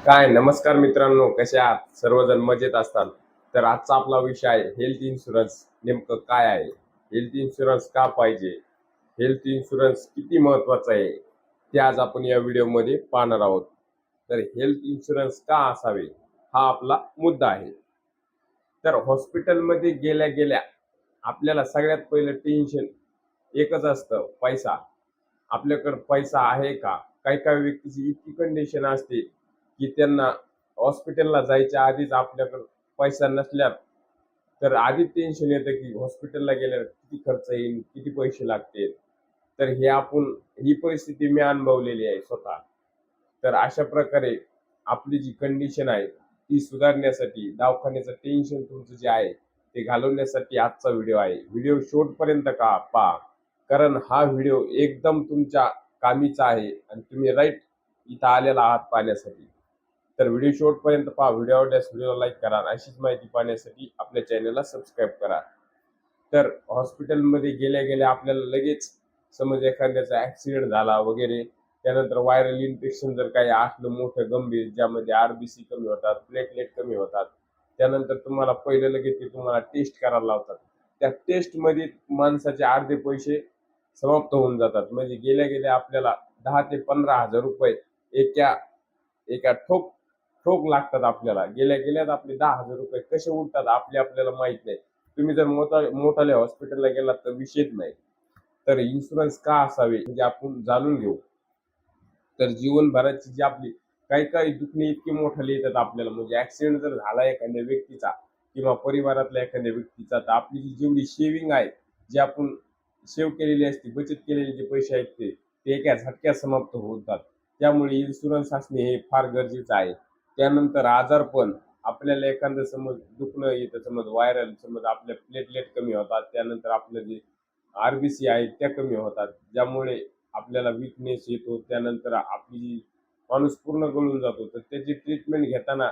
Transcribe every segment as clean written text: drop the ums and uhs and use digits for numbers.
काय नमस्कार मित्रांनो, कसे आहात? सर्वजण मजेत असतात. तर आजचा आपला विषय आहे हेल्थ इन्शुरन्स. नेमकं काय आहे? हेल्थ इन्शुरन्स का पाहिजे? हेल्थ इन्शुरन्स किती महत्वाचा आहे? ते आज आपण या व्हिडिओमध्ये पाहणार आहोत. तर हेल्थ इन्शुरन्स का असावे? हा आपला मुद्दा आहे. तर हॉस्पिटलमध्ये गेल्या गेल्या आपल्याला सगळ्यात पहिलं टेन्शन एकच असतं, पैसा. आपल्याकडे पैसा आहे का? काही काही व्यक्तीची इतकी कंडिशन असते की त्यांना हॉस्पिटलला जायच्या आधीच आपल्याकडे पैसा नसल्यास तर आधीच टेन्शन येतं की हॉस्पिटलला गेल्यावर किती खर्च येईल, किती पैसे लागतील. तर ही परिस्थिती मी अनुभवलेली आहे स्वतः. तर अशा प्रकारे आपली जी कंडिशन आहे ती सुधारण्यासाठी दवाखान्याचं टेन्शन तुमचं जे आहे ते घालवण्यासाठी आजचा व्हिडिओ आहे. व्हिडिओ शेवटपर्यंत पहा, कारण हा व्हिडिओ एकदम तुमच्या कामीचा आहे आणि तुम्ही राईट इथं आलेला आहात पाहण्यासाठी. तर व्हिडिओ शेवटपर्यंत पहा. व्हिडिओ आवडल्यास व्हिडिओला लाईक करा आणि अशीच माहिती पाहण्यासाठी आपल्या चॅनलला सबस्क्राईब करा. तर हॉस्पिटलमध्ये गेल्या गेल्या आपल्याला लगेच समज एखाद्याचा ऍक्सिडेंट झाला वगैरे, त्यानंतर व्हायरल इन्फेक्शन जर काही असलं मोठं गंभीर, ज्यामध्ये आरबीसी कमी होतात, प्लेटलेट कमी होतात, त्यानंतर तुम्हाला पहिलं लगेच ते तुम्हाला टेस्ट करायला लावतात. त्या टेस्टमध्ये माणसाचे अर्धे पैसे समाप्त होऊन जातात. म्हणजे गेल्या गेल्या आपल्याला 10,000 ते 15,000 रुपये एका एका ठोक ठोक लागतात आपल्याला. गेल्या गेल्यात आपले 10,000 रुपये कसे उरतात आपल्याला माहित नाही. तुम्ही जर मोठाल्या हॉस्पिटलला गेलात तर विषयच नाही. तर इन्शुरन्स का असावे म्हणजे आपण जाणून घेऊ. तर जीवनभराची जी आपली काही काही दुखणे इतके मोठाले येतात आपल्याला, म्हणजे ऍक्सिडेंट जर झाला एखाद्या व्यक्तीचा किंवा परिवारातल्या एखाद्या व्यक्तीचा, तर आपली जी जेवढी शेविंग आहे, जी आपण सेव्ह केलेली असते, बचत केलेले जे पैसे आहेत ते एका झटक्यात समाप्त होतात. त्यामुळे इन्शुरन्स असणे हे फार गरजेचं आहे. त्यानंतर आजारपण, आपल्याला एखादं समज दुखणं येतं, समज व्हायरल, समज आपल्या प्लेटलेट कमी होतात, त्यानंतर आपलं जे आरबीसी आहेत त्या कमी होतात, ज्यामुळे आपल्याला विकनेस येतो. त्यानंतर आपली जी माणूस पूर्ण गळून जातो. तर त्याची ट्रीटमेंट घेताना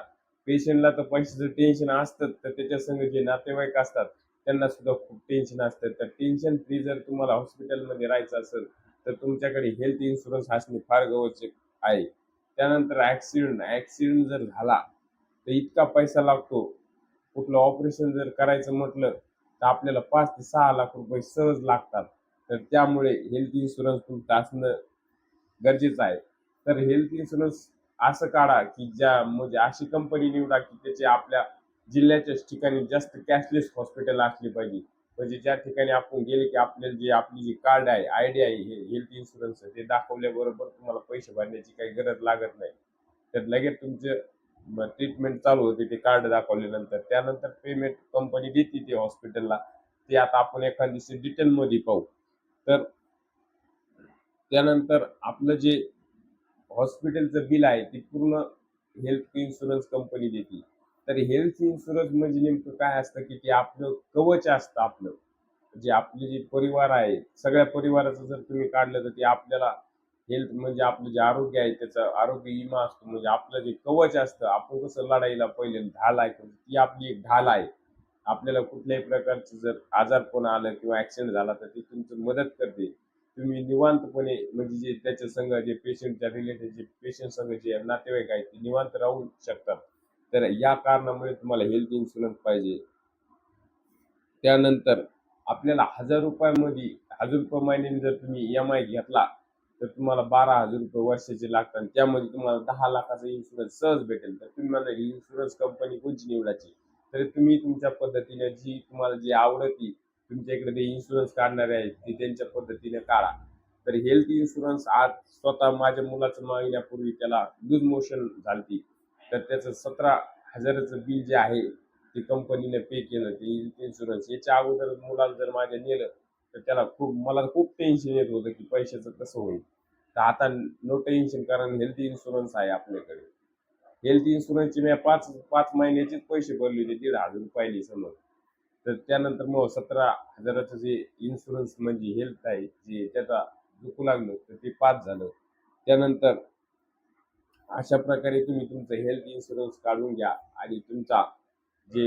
पेशंटला तर पैशाचं टेन्शन असतंच, तर त्याच्या संग जे नातेवाईक असतात त्यांना सुद्धा खूप टेन्शन असतं. तर टेन्शन फ्री जर तुम्हाला हॉस्पिटलमध्ये राहायचं असेल तर तुमच्याकडे हेल्थ इन्शुरन्स असणे फार गरजेचे आहे. त्यानंतर ऍक्सिडेंट जर झाला तर इतका पैसा लागतो. कुठलं ऑपरेशन जर करायचं म्हटलं तर आपल्याला 5 ते 6 लाख रुपये सहज लागतात. तर त्यामुळे हेल्थ इन्शुरन्स तुमचं असणं गरजेचं आहे. तर हेल्थ इन्शुरन्स असं काढा की ज्या म्हणजे अशी कंपनी निवडा की त्याचे आपल्या जिल्ह्याच्याच ठिकाणी जास्त कॅशलेस हॉस्पिटल असली पाहिजे. म्हणजे ज्या ठिकाणी आपण गेले की आपल्याला जे आपली जी कार्ड आहे, आयडी आहे, हे हेल्थ इन्शुरन्स ते दाखवल्याबरोबर तुम्हाला पैसे भरण्याची काही गरज लागत नाही. तर लगेच तुमचं ट्रीटमेंट चालू होते ते कार्ड दाखवल्यानंतर. त्यानंतर पेमेंट कंपनी देते ते हॉस्पिटलला. ते आता आपण एखादी डिटेलमध्ये पाहू. तर त्यानंतर आपलं जे हॉस्पिटलचं बिल आहे ते पूर्ण हेल्थ इन्शुरन्स कंपनी देते. तर हेल्थ इन्शुरन्स म्हणजे नेमकं काय असतं की ते आपलं कवच असतं आपलं. जे आपले जे परिवार आहे, सगळ्या परिवाराचं जर तुम्ही काढलं तर ते आपल्याला हेल्थ म्हणजे आपलं जे आरोग्य आहे त्याचा आरोग्य विमा असतो. म्हणजे आपलं जे कवच असतं, आपण कसं लढाईला पहिले ढाल आहे, ती आपली एक ढाल आहे. आपल्याला कुठल्याही प्रकारचं जर आजारपण आलं किंवा ऍक्सिडेंट झाला तर ती तुमची मदत करते. तुम्ही निवांतपणे म्हणजे जे त्याच्या संग जे पेशंटच्या रिलेटेड जे पेशंट संग जे नातेवाईक आहेत ते निवांत राहू शकतात. तर या कारणामुळे तुम्हाला हेल्थ इन्शुरन्स पाहिजे. त्यानंतर आपल्याला ₹1,000 महिन्याने जर तुम्ही EMI घेतला तर तुम्हाला ₹12,000 वर्षाचे लागतात आणि त्यामध्ये तुम्हाला 10 लाखाचा इन्शुरन्स सहज भेटेल. तर तुम्ही मला ही इन्शुरन्स कंपनी कोणची निवडायची? तर तुम्ही तुमच्या पद्धतीने जी तुम्हाला जी आवडती, तुमच्या इकडे ते इन्शुरन्स काढणारे आहेत ते त्यांच्या पद्धतीने काढा. तर हेल्थ इन्शुरन्स आज स्वतः माझ्या मुलाचं महिन्यापूर्वी त्याला लूज मोशन झालती. तर त्याचं 17,000चं बिल जे आहे ते कंपनीने पे केलं ते हेल्थ इन्शुरन्स. याच्या अगोदर मुलाला जर माझ्या नेलं तर मला खूप टेन्शन येत होतं की पैशाचं कसं होईल. तर आता नो टेन्शन, कारण हेल्थ इन्शुरन्स आहे आपल्याकडे. हेल्थ इन्शुरन्सचे मी पाच पाच महिन्याचेच पैसे भरले होते, ₹1,500 समज. तर त्यानंतर मग 17,000चं जे इन्शुरन्स म्हणजे हेल्थ आहे जे त्याचा दुखू लागलं तर ते पास झालं. त्यानंतर अशा प्रकारे तुम्ही तुमचं हेल्थ इन्शुरन्स काढून घ्या आणि तुमचा जे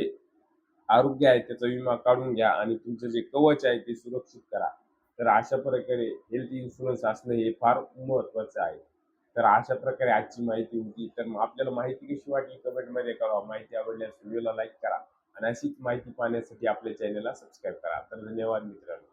आरोग्य आहे त्याचा विमा काढून घ्या आणि तुमचं जे कवच आहे ते सुरक्षित करा. तर अशा प्रकारे हेल्थ इन्शुरन्स असणं हे फार महत्वाचं आहे. तर अशा प्रकारे आजची माहिती होती. तर मग आपल्याला माहिती कशी वाटली कमेंटमध्ये कळवा. माहिती आवडल्यास व्हिडिओला लाईक करा आणि अशीच माहिती पाहण्यासाठी आपल्या चॅनलला सबस्क्राईब करा. तर धन्यवाद मित्रांनो.